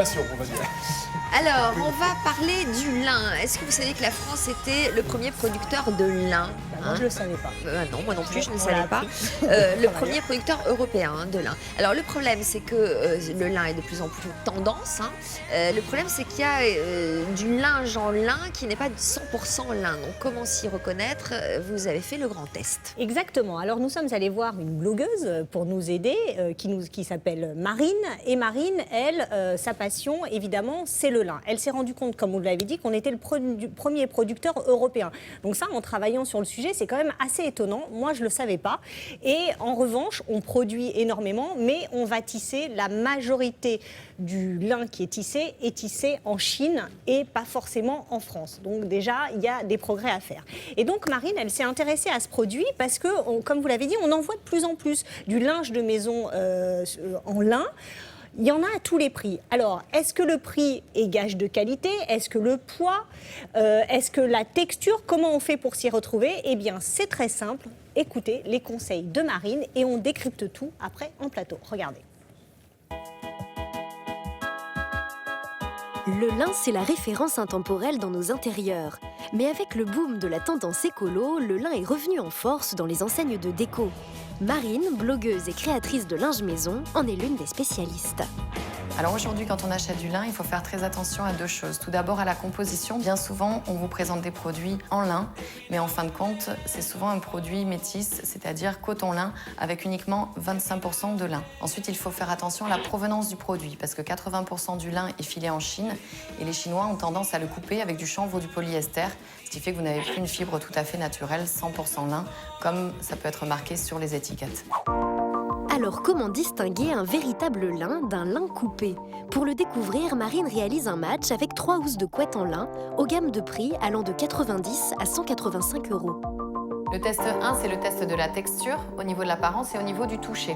On va dire. Alors, on va parler du lin. Est-ce que vous savez que la France était le premier producteur de lin? Moi, je ne le savais pas. Non, moi non plus, je ne le On savais l'a pas. appris. Le premier producteur européen de lin. Alors, le problème, c'est que le lin est de plus en plus tendance. Le problème, c'est qu'il y a du linge en lin qui n'est pas 100% lin. Donc, comment s'y reconnaître? Vous avez fait le grand test. Exactement. Alors, nous sommes allés voir une blogueuse pour nous aider, qui s'appelle Marine. Et Marine, elle, sa passion, évidemment, c'est le lin. Elle s'est rendue compte, comme vous l'avez dit, qu'on était le premier producteur européen. Donc ça, en travaillant sur le sujet, c'est quand même assez étonnant. Moi, je ne le savais pas. Et en revanche, on produit énormément, mais on va tisser la majorité du lin qui est tissé en Chine et pas forcément en France. Donc déjà, il y a des progrès à faire. Et donc Marine, elle s'est intéressée à ce produit parce que, comme vous l'avez dit, on en voit de plus en plus du linge de maison en lin. Il y en a à tous les prix. Alors, est-ce que le prix est gage de qualité? Est-ce que le poids? Est-ce que la texture? Comment on fait pour s'y retrouver? Eh bien, c'est très simple. Écoutez les conseils de Marine et on décrypte tout après en plateau. Regardez. Le lin, c'est la référence intemporelle dans nos intérieurs. Mais avec le boom de la tendance écolo, le lin est revenu en force dans les enseignes de déco. Marine, blogueuse et créatrice de linge maison, en est l'une des spécialistes. Alors aujourd'hui, quand on achète du lin, il faut faire très attention à deux choses. Tout d'abord à la composition. Bien souvent, on vous présente des produits en lin, mais en fin de compte, c'est souvent un produit métis, c'est-à-dire coton-lin, avec uniquement 25% de lin. Ensuite, il faut faire attention à la provenance du produit, parce que 80% du lin est filé en Chine, et les Chinois ont tendance à le couper avec du chanvre ou du polyester, ce qui fait que vous n'avez plus une fibre tout à fait naturelle, 100% lin, comme ça peut être marqué sur les étiquettes. Alors, comment distinguer un véritable lin d'un lin coupé? Pour le découvrir, Marine réalise un match avec 3 housses de couette en lin, aux gammes de prix allant de 90 à 185 €. Le test 1, c'est le test de la texture, au niveau de l'apparence et au niveau du toucher.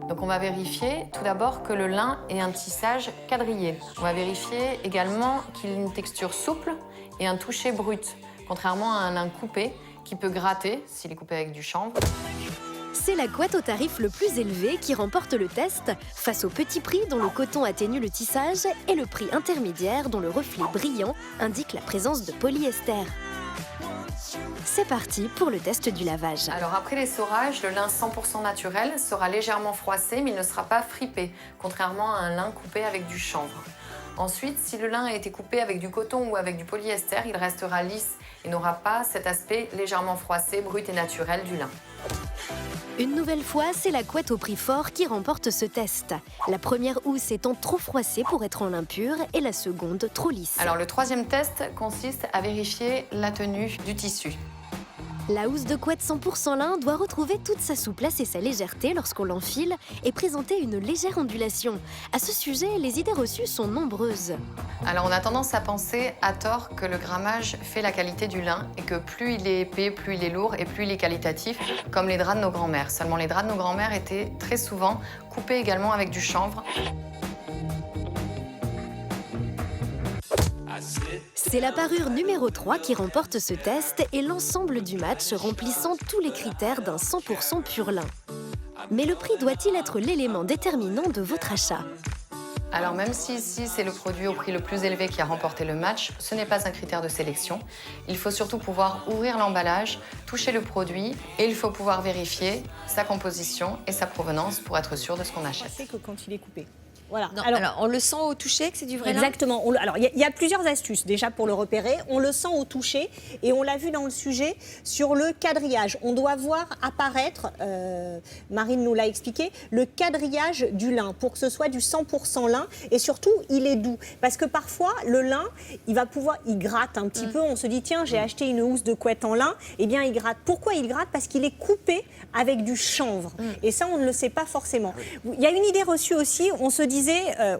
Donc on va vérifier tout d'abord que le lin ait un tissage quadrillé. On va vérifier également qu'il ait une texture souple et un toucher brut, contrairement à un lin coupé qui peut gratter s'il est coupé avec du chanvre. C'est la couette au tarif le plus élevé qui remporte le test, face au petit prix dont le coton atténue le tissage et le prix intermédiaire dont le reflet brillant indique la présence de polyester. C'est parti pour le test du lavage. Alors après l'essorage, le lin 100% naturel sera légèrement froissé mais il ne sera pas fripé, contrairement à un lin coupé avec du chanvre. Ensuite, si le lin a été coupé avec du coton ou avec du polyester, il restera lisse et n'aura pas cet aspect légèrement froissé, brut et naturel du lin. Une nouvelle fois, c'est la couette au prix fort qui remporte ce test. La première housse étant trop froissée pour être en lin pur et la seconde trop lisse. Alors le troisième test consiste à vérifier la tenue du tissu. La housse de couette 100% lin doit retrouver toute sa souplesse et sa légèreté lorsqu'on l'enfile et présenter une légère ondulation. À ce sujet, les idées reçues sont nombreuses. Alors on a tendance à penser à tort que le grammage fait la qualité du lin et que plus il est épais, plus il est lourd et plus il est qualitatif, comme les draps de nos grands-mères. Seulement les draps de nos grands-mères étaient très souvent coupés également avec du chanvre. C'est la parure numéro 3 qui remporte ce test et l'ensemble du match remplissant tous les critères d'un 100% pur lin. Mais le prix doit-il être l'élément déterminant de votre achat? Alors même si ici c'est le produit au prix le plus élevé qui a remporté le match, ce n'est pas un critère de sélection. Il faut surtout pouvoir ouvrir l'emballage, toucher le produit et il faut pouvoir vérifier sa composition et sa provenance pour être sûr de ce qu'on achète. C'est que quand il est coupé. Voilà. Non, alors, on le sent au toucher que c'est du vrai lin? Exactement. Alors, il y a plusieurs astuces déjà pour le repérer. On le sent au toucher et on l'a vu dans le sujet sur le quadrillage. On doit voir apparaître, Marine nous l'a expliqué, le quadrillage du lin pour que ce soit du 100% lin et surtout, il est doux. Parce que parfois, le lin, il gratte un petit peu. On se dit, tiens, j'ai acheté une housse de couette en lin. Eh bien, il gratte. Pourquoi il gratte? Parce qu'il est coupé avec du chanvre. Et ça, on ne le sait pas forcément. Il y a une idée reçue aussi. On se dit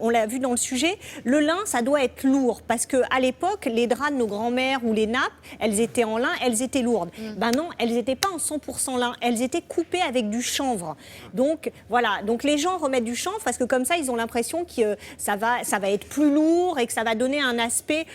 on l'a vu dans le sujet, le lin, ça doit être lourd. Parce qu'à l'époque, les draps de nos grands-mères ou les nappes, elles étaient en lin, elles étaient lourdes. Ben non, elles n'étaient pas en 100% lin, elles étaient coupées avec du chanvre. Donc voilà, donc les gens remettent du chanvre parce que comme ça, ils ont l'impression que ça va être plus lourd et que ça va donner un aspect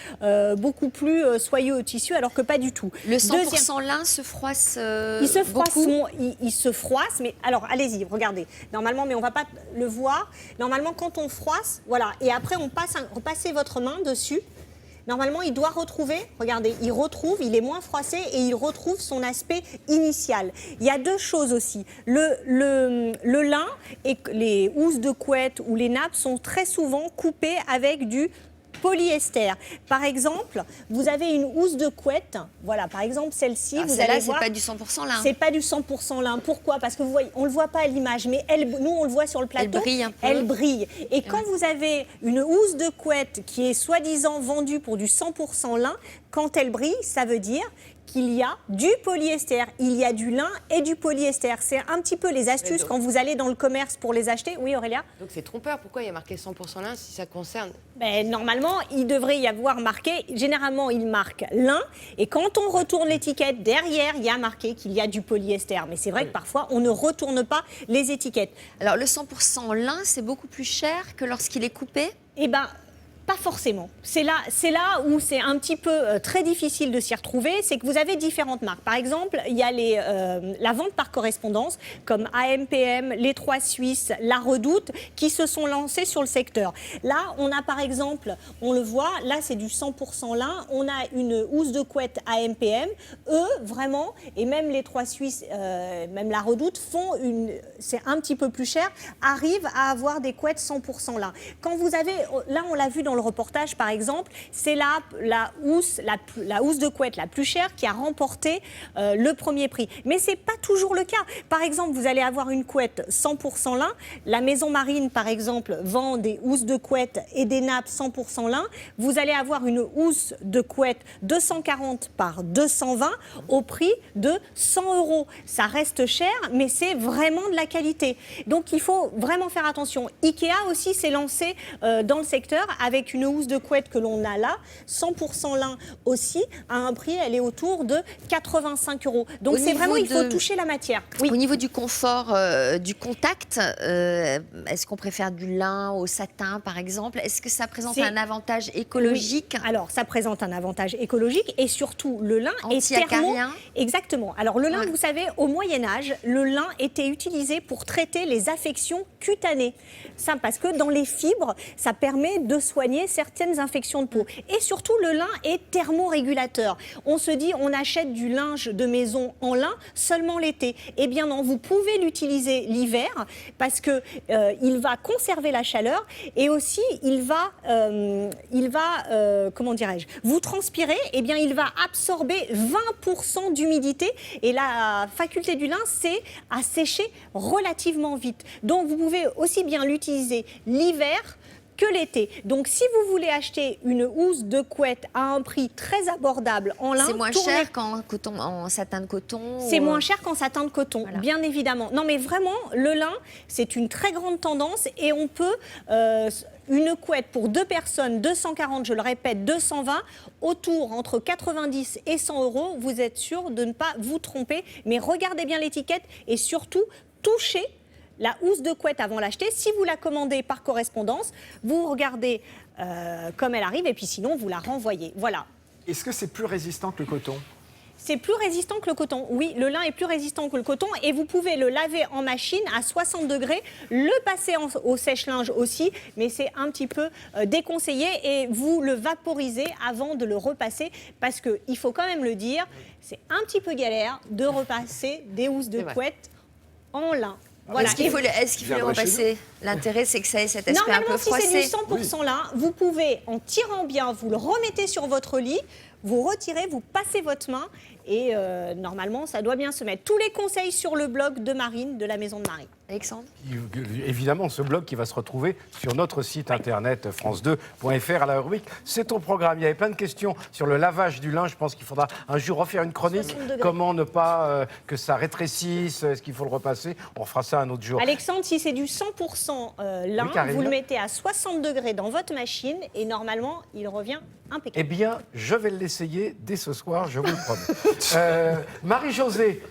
beaucoup plus soyeux au tissu, alors que pas du tout. Le 100% lin se froisse il se froisse, beaucoup. il se froisse, mais alors allez-y, regardez. Normalement, mais on ne va pas le voir. Normalement, quand quand on froisse, voilà, et après on passez votre main dessus. Normalement, il doit retrouver, regardez, il est moins froissé et il retrouve son aspect initial. Il y a deux choses aussi. Le lin et les housses de couette ou les nappes sont très souvent coupées avec du polyester. Par exemple, vous avez une housse de couette, voilà, par exemple celle-ci, vous allez voir. C'est pas du 100% lin. C'est pas du 100% lin. Pourquoi? Parce que vous voyez, on le voit pas à l'image, mais nous on le voit sur le plateau. Elle brille un peu. Elle brille. Et quand vous avez une housse de couette qui est soi-disant vendue pour du 100% lin, quand elle brille, ça veut dire qu'il y a du polyester, il y a du lin et du polyester. C'est un petit peu les astuces donc, quand vous allez dans le commerce pour les acheter. Oui, Aurélia? Donc c'est trompeur. Pourquoi il y a marqué 100% lin si ça concerne? Ben, normalement, il devrait y avoir marqué, généralement, il marque lin. Et quand on retourne l'étiquette, derrière, il y a marqué qu'il y a du polyester. Mais c'est vrai que parfois, on ne retourne pas les étiquettes. Alors, le 100% lin, c'est beaucoup plus cher que lorsqu'il est coupé? Eh bien, pas forcément. C'est là où c'est un petit peu très difficile de s'y retrouver, c'est que vous avez différentes marques. Par exemple, il y a la vente par correspondance, comme AMPM, Les Trois Suisses, La Redoute, qui se sont lancés sur le secteur. Là, on a par exemple, on le voit, là c'est du 100% lin, on a une housse de couette AMPM. Eux, vraiment, et même Les Trois Suisses, même La Redoute, c'est un petit peu plus cher, arrivent à avoir des couettes 100% lin. Quand vous avez, là on l'a vu dans le reportage par exemple, c'est la housse de couette la plus chère qui a remporté le premier prix. Mais ce n'est pas toujours le cas. Par exemple, vous allez avoir une couette 100% lin. La Maison Marine, par exemple, vend des housses de couette et des nappes 100% lin. Vous allez avoir une housse de couette 240 par 220 au prix de 100 €. Ça reste cher, mais c'est vraiment de la qualité. Donc il faut vraiment faire attention. Ikea aussi s'est lancé dans le secteur avec une housse de couette que l'on a là, 100% lin aussi, à un prix, elle est autour de 85 €. Donc c'est vraiment, il faut toucher la matière. Oui. Au niveau du confort, du contact, est-ce qu'on préfère du lin au satin par exemple? Est-ce que ça présente un avantage écologique? Oui. Alors ça présente un avantage écologique et surtout le lin est thermo. Exactement. Alors le lin, vous savez, au Moyen-Âge, le lin était utilisé pour traiter les affections cutanées. Ça, parce que dans les fibres, ça permet de soigner certaines infections de peau. Et surtout, le lin est thermorégulateur. On se dit, on achète du linge de maison en lin seulement l'été. Eh bien non, vous pouvez l'utiliser l'hiver parce que il va conserver la chaleur et aussi il va comment dirais-je, vous transpirez, eh bien il va absorber 20% d'humidité et la faculté du lin, c'est à sécher relativement vite. Donc vous pouvez aussi bien l'utiliser l'hiver que l'été. Donc, si vous voulez acheter une housse de couette à un prix très abordable en lin, c'est moins cher qu'en satin de coton. C'est moins cher qu'en satin de coton, voilà. Bien évidemment. Non, mais vraiment, le lin, c'est une très grande tendance et on peut une couette pour deux personnes, 240, je le répète, 220, autour entre 90 et 100 €. Vous êtes sûr de ne pas vous tromper, mais regardez bien l'étiquette et surtout touchez la housse de couette avant l'acheter. Si vous la commandez par correspondance, vous regardez comme elle arrive et puis sinon vous la renvoyez. Voilà. Est-ce que c'est plus résistant que le coton? C'est plus résistant que le coton. Oui, le lin est plus résistant que le coton et vous pouvez le laver en machine à 60 degrés, le passer au sèche-linge aussi, mais c'est un petit peu déconseillé et vous le vaporisez avant de le repasser parce qu'il faut quand même le dire, c'est un petit peu galère de repasser des housses de couette en lin. Voilà. Est-ce qu'il faut les repasser? L'intérêt, c'est que ça ait cet aspect un peu froissé. Normalement, si c'est du 100% lin, vous pouvez, en tirant bien, vous le remettez sur votre lit, vous retirez, vous passez votre main et normalement, ça doit bien se mettre. Tous les conseils sur le blog de Marine, de la Maison de Marie. Alexandre? Évidemment, ce blog qui va se retrouver sur notre site internet france2.fr à la rubrique C'est ton programme. Il y avait plein de questions sur le lavage du lin. Je pense qu'il faudra un jour refaire une chronique. Comment ne pas que ça rétrécisse? Est-ce qu'il faut le repasser? On fera ça un autre jour. Alexandre, si c'est du 100% lin, vous le mettez à 60 degrés dans votre machine et normalement, il revient impeccable. Eh bien, je vais l'essayer dès ce soir, je vous le promets. Marie-Josée.